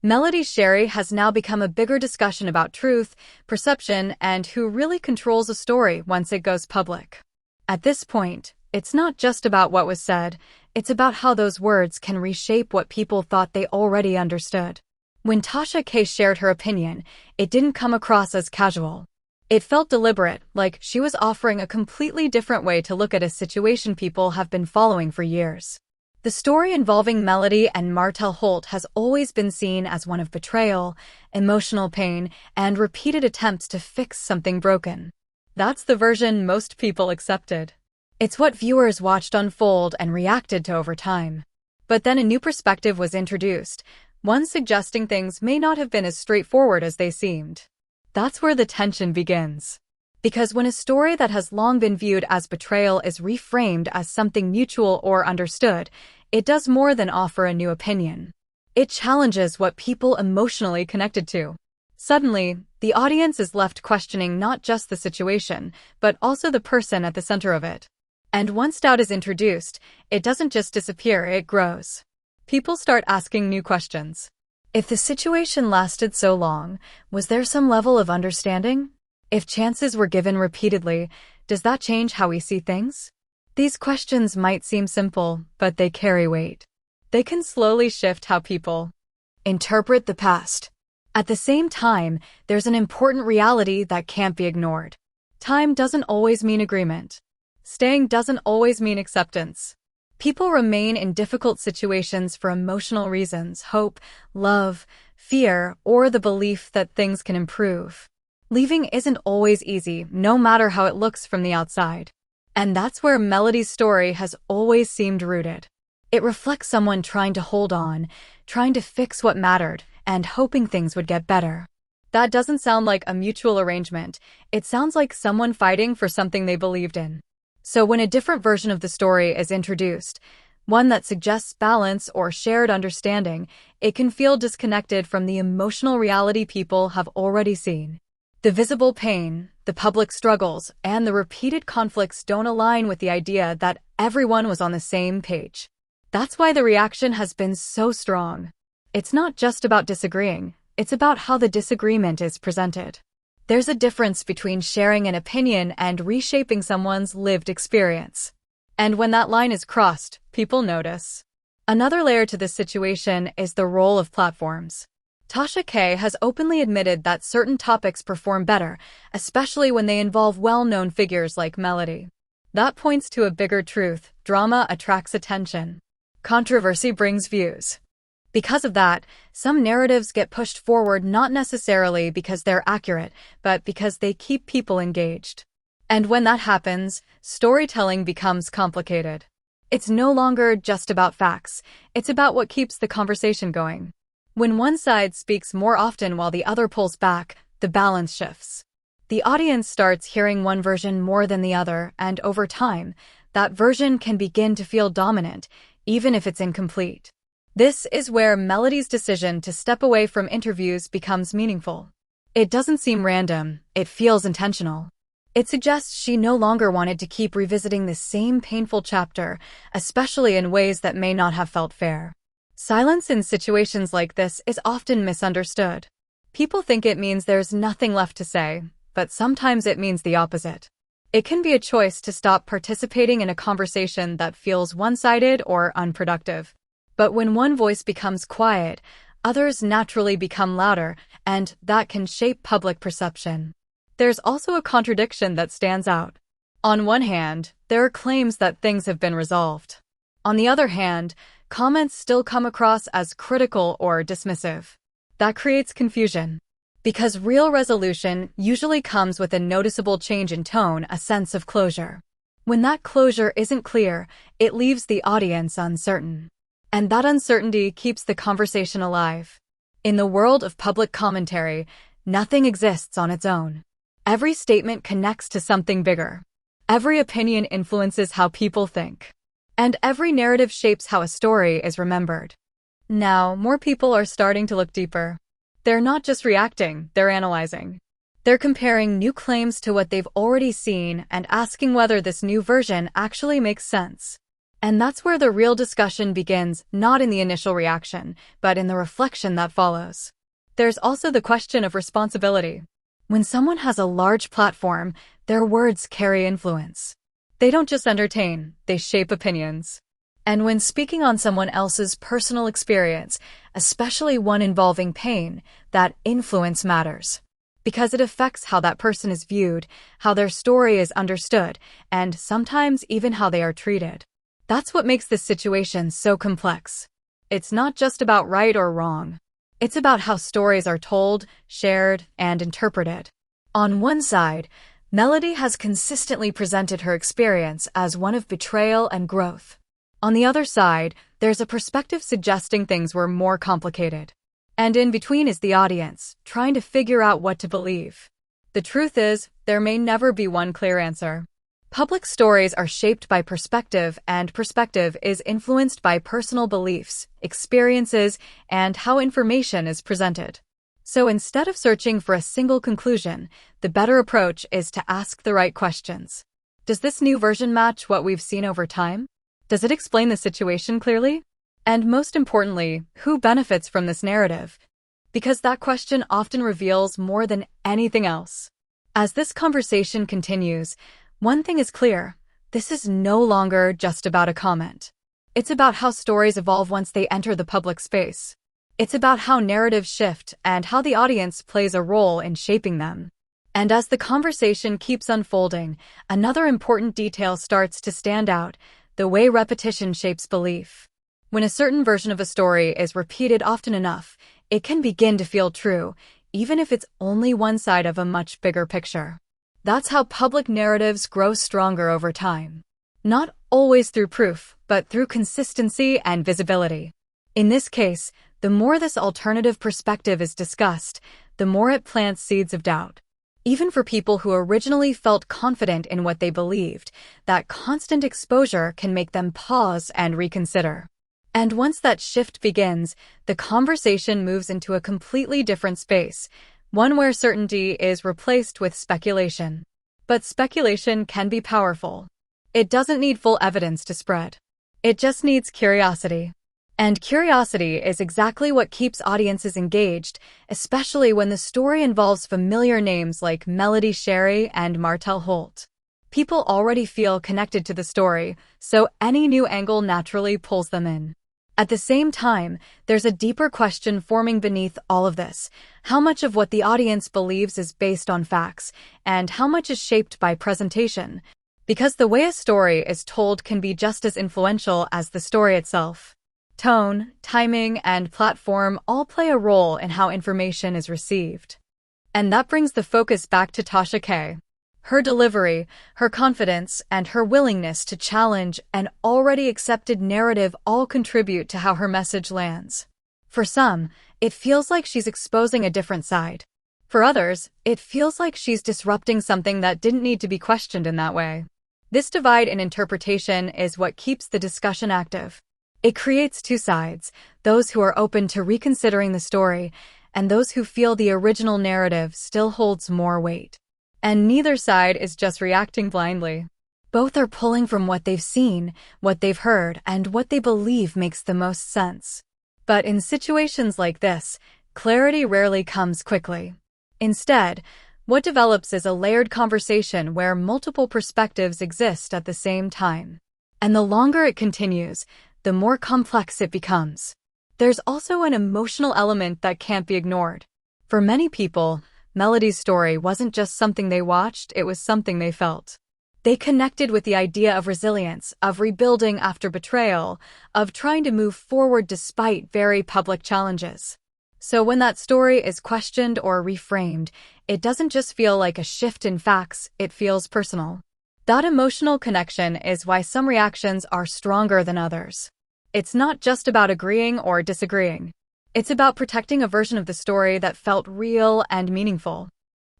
Melody Shari has now become a bigger discussion about truth, perception, and who really controls a story once it goes public. At this point, it's not just about what was said, it's about how those words can reshape what people thought they already understood. When Tasha K shared her opinion, it didn't come across as casual. It felt deliberate, like she was offering a completely different way to look at a situation people have been following for years. The story involving Melody and Martell Holt has always been seen as one of betrayal, emotional pain, and repeated attempts to fix something broken. That's the version most people accepted. It's what viewers watched unfold and reacted to over time. But then a new perspective was introduced, one suggesting things may not have been as straightforward as they seemed. That's where the tension begins. Because when a story that has long been viewed as betrayal is reframed as something mutual or understood, it does more than offer a new opinion. It challenges what people emotionally connected to. Suddenly, the audience is left questioning not just the situation, but also the person at the center of it. And once doubt is introduced, it doesn't just disappear, it grows. People start asking new questions. If the situation lasted so long, was there some level of understanding? If chances were given repeatedly, does that change how we see things? These questions might seem simple, but they carry weight. They can slowly shift how people interpret the past. At the same time, there's an important reality that can't be ignored. Time doesn't always mean agreement. Staying doesn't always mean acceptance. People remain in difficult situations for emotional reasons: hope, love, fear, or the belief that things can improve. Leaving isn't always easy, no matter how it looks from the outside. And that's where Melody's story has always seemed rooted. It reflects someone trying to hold on, trying to fix what mattered, and hoping things would get better. That doesn't sound like a mutual arrangement. It sounds like someone fighting for something they believed in. So when a different version of the story is introduced, one that suggests balance or shared understanding, it can feel disconnected from the emotional reality people have already seen. The visible pain, the public struggles, and the repeated conflicts don't align with the idea that everyone was on the same page. That's why the reaction has been so strong. It's not just about disagreeing, it's about how the disagreement is presented. There's a difference between sharing an opinion and reshaping someone's lived experience. And when that line is crossed, people notice. Another layer to this situation is the role of platforms. Tasha K has openly admitted that certain topics perform better, especially when they involve well-known figures like Melody. That points to a bigger truth: drama attracts attention. Controversy brings views. Because of that, some narratives get pushed forward not necessarily because they're accurate, but because they keep people engaged. And when that happens, storytelling becomes complicated. It's no longer just about facts, it's about what keeps the conversation going. When one side speaks more often while the other pulls back, the balance shifts. The audience starts hearing one version more than the other, and over time, that version can begin to feel dominant, even if it's incomplete. This is where Melody's decision to step away from interviews becomes meaningful. It doesn't seem random, it feels intentional. It suggests she no longer wanted to keep revisiting the same painful chapter, especially in ways that may not have felt fair. Silence in situations like this is often misunderstood. People think it means there's nothing left to say, but sometimes it means the opposite. It can be a choice to stop participating in a conversation that feels one-sided or unproductive. But when one voice becomes quiet, others naturally become louder, and that can shape public perception. There's also a contradiction that stands out. On one hand, there are claims that things have been resolved. On the other hand, comments still come across as critical or dismissive. That creates confusion. Because real resolution usually comes with a noticeable change in tone, a sense of closure. When that closure isn't clear, it leaves the audience uncertain. And that uncertainty keeps the conversation alive. In the world of public commentary, nothing exists on its own. Every statement connects to something bigger. Every opinion influences how people think. And every narrative shapes how a story is remembered. Now, more people are starting to look deeper. They're not just reacting, they're analyzing. They're comparing new claims to what they've already seen and asking whether this new version actually makes sense. And that's where the real discussion begins, not in the initial reaction, but in the reflection that follows. There's also the question of responsibility. When someone has a large platform, their words carry influence. They don't just entertain, they shape opinions. And when speaking on someone else's personal experience, especially one involving pain, that influence matters. Because it affects how that person is viewed, how their story is understood, and sometimes even how they are treated. That's what makes this situation so complex. It's not just about right or wrong. It's about how stories are told, shared, and interpreted. On one side, Melody has consistently presented her experience as one of betrayal and growth. On the other side, there's a perspective suggesting things were more complicated. And in between is the audience, trying to figure out what to believe. The truth is, there may never be one clear answer. Public stories are shaped by perspective, and perspective is influenced by personal beliefs, experiences, and how information is presented. So instead of searching for a single conclusion, the better approach is to ask the right questions. Does this new version match what we've seen over time? Does it explain the situation clearly? And most importantly, who benefits from this narrative? Because that question often reveals more than anything else. As this conversation continues, one thing is clear: this is no longer just about a comment. It's about how stories evolve once they enter the public space. It's about how narratives shift and how the audience plays a role in shaping them. And as the conversation keeps unfolding, another important detail starts to stand out: the way repetition shapes belief. When a certain version of a story is repeated often enough, it can begin to feel true, even if it's only one side of a much bigger picture. That's how public narratives grow stronger over time. Not always through proof, but through consistency and visibility. In this case, the more this alternative perspective is discussed, the more it plants seeds of doubt. Even for people who originally felt confident in what they believed, that constant exposure can make them pause and reconsider. And once that shift begins, the conversation moves into a completely different space, one where certainty is replaced with speculation. But speculation can be powerful. It doesn't need full evidence to spread. It just needs curiosity. And curiosity is exactly what keeps audiences engaged, especially when the story involves familiar names like Melody Shari and Martell Holt. People already feel connected to the story, so any new angle naturally pulls them in. At the same time, there's a deeper question forming beneath all of this: how much of what the audience believes is based on facts, and how much is shaped by presentation? Because the way a story is told can be just as influential as the story itself. Tone, timing, and platform all play a role in how information is received. And that brings the focus back to Tasha K. Her delivery, her confidence, and her willingness to challenge an already accepted narrative all contribute to how her message lands. For some, it feels like she's exposing a different side. For others, it feels like she's disrupting something that didn't need to be questioned in that way. This divide in interpretation is what keeps the discussion active. It creates two sides: those who are open to reconsidering the story, and those who feel the original narrative still holds more weight. And neither side is just reacting blindly. Both are pulling from what they've seen, what they've heard, and what they believe makes the most sense. But in situations like this, clarity rarely comes quickly. Instead, what develops is a layered conversation where multiple perspectives exist at the same time. And the longer it continues, the more complex it becomes. There's also an emotional element that can't be ignored. For many people, Melody's story wasn't just something they watched, it was something they felt. They connected with the idea of resilience, of rebuilding after betrayal, of trying to move forward despite very public challenges. So when that story is questioned or reframed, it doesn't just feel like a shift in facts, it feels personal. That emotional connection is why some reactions are stronger than others. It's not just about agreeing or disagreeing. It's about protecting a version of the story that felt real and meaningful.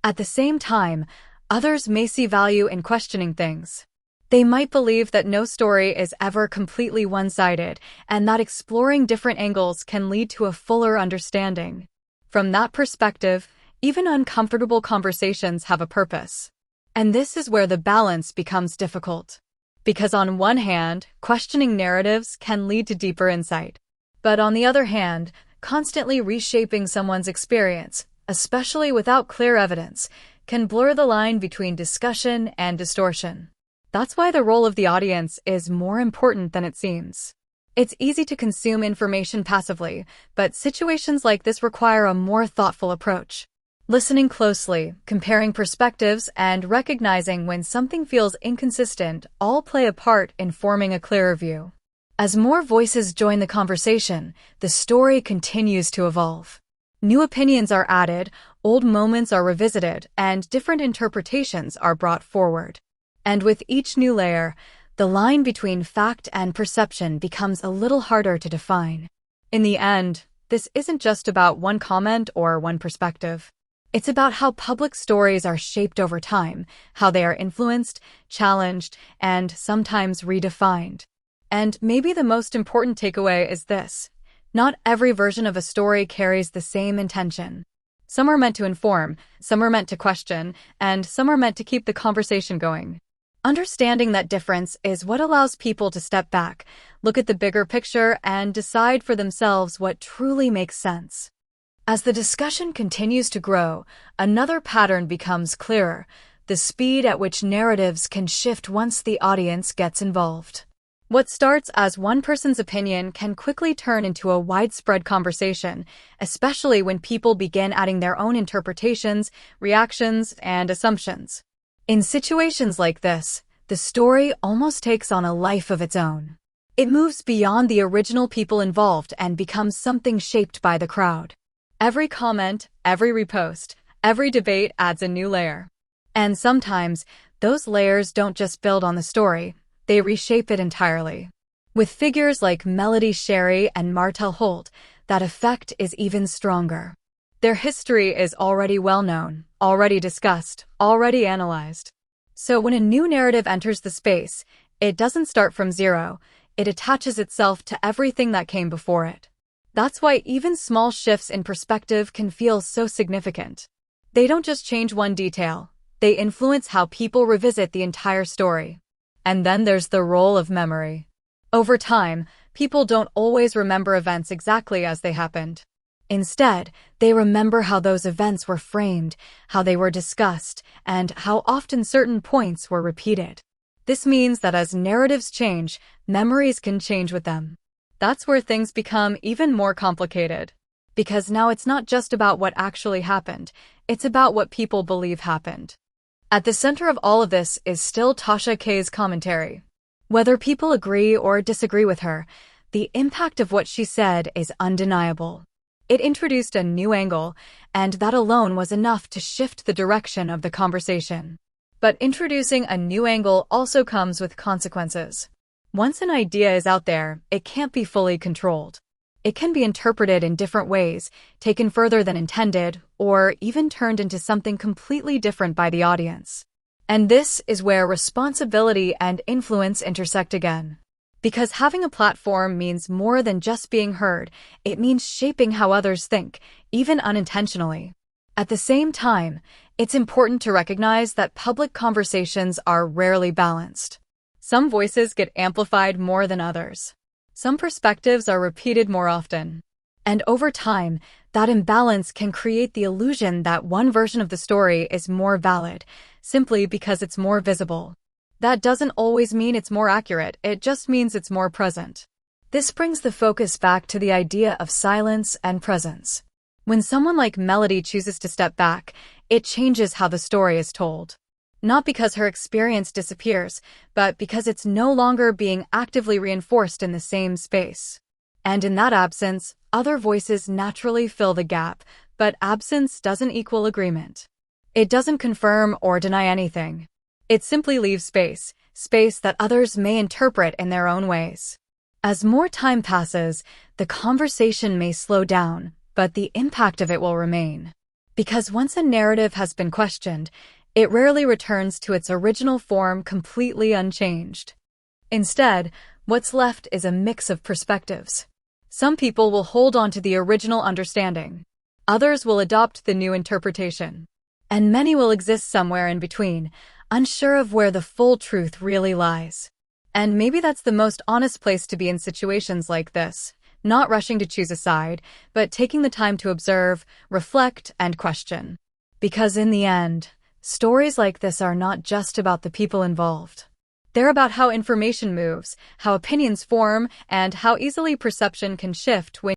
At the same time, others may see value in questioning things. They might believe that no story is ever completely one-sided, and that exploring different angles can lead to a fuller understanding. From that perspective, even uncomfortable conversations have a purpose. And this is where the balance becomes difficult. Because on one hand, questioning narratives can lead to deeper insight. But on the other hand, constantly reshaping someone's experience, especially without clear evidence, can blur the line between discussion and distortion. That's why the role of the audience is more important than it seems. It's easy to consume information passively, but situations like this require a more thoughtful approach. Listening closely, comparing perspectives, and recognizing when something feels inconsistent all play a part in forming a clearer view. As more voices join the conversation, the story continues to evolve. New opinions are added, old moments are revisited, and different interpretations are brought forward. And with each new layer, the line between fact and perception becomes a little harder to define. In the end, this isn't just about one comment or one perspective. It's about how public stories are shaped over time, how they are influenced, challenged, and sometimes redefined. And maybe the most important takeaway is this: not every version of a story carries the same intention. Some are meant to inform, some are meant to question, and some are meant to keep the conversation going. Understanding that difference is what allows people to step back, look at the bigger picture, and decide for themselves what truly makes sense. As the discussion continues to grow, another pattern becomes clearer: the speed at which narratives can shift once the audience gets involved. What starts as one person's opinion can quickly turn into a widespread conversation, especially when people begin adding their own interpretations, reactions, and assumptions. In situations like this, the story almost takes on a life of its own. It moves beyond the original people involved and becomes something shaped by the crowd. Every comment, every repost, every debate adds a new layer. And sometimes, those layers don't just build on the story, they reshape it entirely. With figures like Melody Shari and Martel Holt, that effect is even stronger. Their history is already well known, already discussed, already analyzed. So when a new narrative enters the space, it doesn't start from zero, it attaches itself to everything that came before it. That's why even small shifts in perspective can feel so significant. They don't just change one detail, they influence how people revisit the entire story. And then there's the role of memory. Over time, people don't always remember events exactly as they happened. Instead, they remember how those events were framed, how they were discussed, and how often certain points were repeated. This means that as narratives change, memories can change with them. That's where things become even more complicated. Because now it's not just about what actually happened, it's about what people believe happened. At the center of all of this is still Tasha K's commentary. Whether people agree or disagree with her, the impact of what she said is undeniable. It introduced a new angle, and that alone was enough to shift the direction of the conversation. But introducing a new angle also comes with consequences. Once an idea is out there, it can't be fully controlled. It can be interpreted in different ways, taken further than intended, or even turned into something completely different by the audience. And this is where responsibility and influence intersect again. Because having a platform means more than just being heard, it means shaping how others think, even unintentionally. At the same time, it's important to recognize that public conversations are rarely balanced. Some voices get amplified more than others. Some perspectives are repeated more often. And over time, that imbalance can create the illusion that one version of the story is more valid, simply because it's more visible. That doesn't always mean it's more accurate, it just means it's more present. This brings the focus back to the idea of silence and presence. When someone like Melody chooses to step back, it changes how the story is told. Not because her experience disappears, but because it's no longer being actively reinforced in the same space. And in that absence, other voices naturally fill the gap, but absence doesn't equal agreement. It doesn't confirm or deny anything. It simply leaves space that others may interpret in their own ways. As more time passes, the conversation may slow down, but the impact of it will remain. Because once a narrative has been questioned, it rarely returns to its original form completely unchanged. Instead, what's left is a mix of perspectives. Some people will hold on to the original understanding. Others will adopt the new interpretation. And many will exist somewhere in between, unsure of where the full truth really lies. And maybe that's the most honest place to be in situations like this, not rushing to choose a side, but taking the time to observe, reflect, and question. Because in the end, stories like this are not just about the people involved. They're about how information moves, how opinions form, and how easily perception can shift when